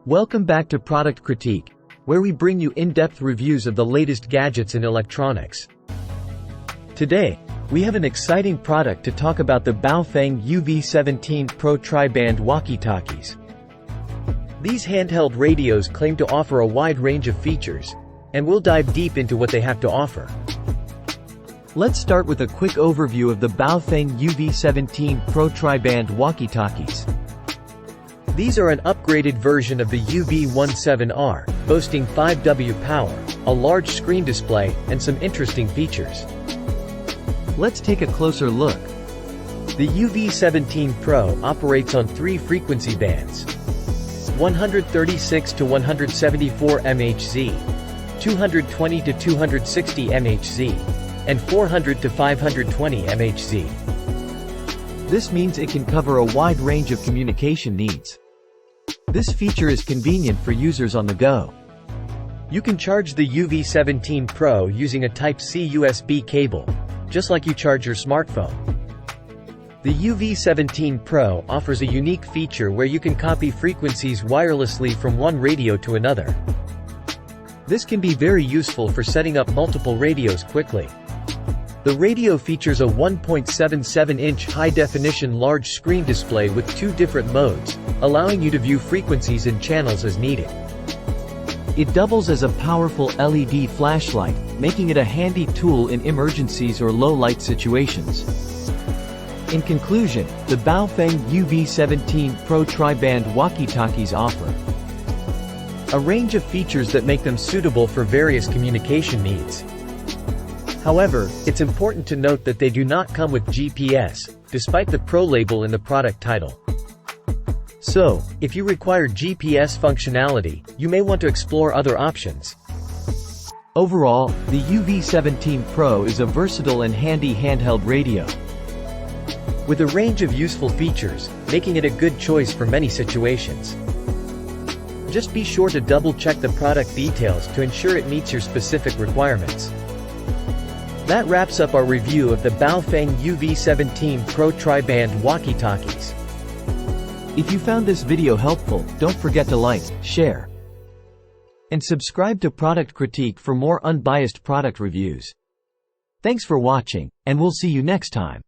Welcome back to Product Critique, where we bring you in-depth reviews of the latest gadgets in electronics. Today, we have an exciting product to talk about: the Baofeng UV-17PRO tri-band walkie talkies. These handheld radios claim to offer a wide range of features, and we'll dive deep into what they have to offer. Let's start with a quick overview of the Baofeng UV-17PRO tri-band walkie talkies. These are an upgraded version of the uv17r, boasting 5W power, a large screen display, and some interesting features. Let's take a closer look. The UV-17Pro operates on 3 frequency bands: 136 to 174 MHz, 220 to 260 MHz, and 400 to 520 MHz. This means it can cover a wide range of communication needs. This feature is convenient for users on the go. You can charge the UV-17Pro using a Type-C USB cable, just like you charge your smartphone. The UV-17Pro offers a unique feature where you can copy frequencies wirelessly from one radio to another. This can be very useful for setting up multiple radios quickly. The radio features a 1.77-inch high-definition large screen display with 2 different modes, allowing you to view frequencies and channels as needed. It doubles as a powerful LED flashlight, making it a handy tool in emergencies or low-light situations. In conclusion, the Baofeng UV-17PRO tri-band walkie-talkies offer a range of features that make them suitable for various communication needs. However, it's important to note that they do not come with GPS, despite the Pro label in the product title. So, if you require GPS functionality, you may want to explore other options. Overall, the UV-17Pro is a versatile and handy handheld radio, with a range of useful features, making it a good choice for many situations. Just be sure to double-check the product details to ensure it meets your specific requirements. That wraps up our review of the Baofeng UV-17PRO tri-band walkie talkies. If you found this video helpful, don't forget to like, share, and subscribe to Product Critique for more unbiased product reviews. Thanks for watching, and we'll see you next time.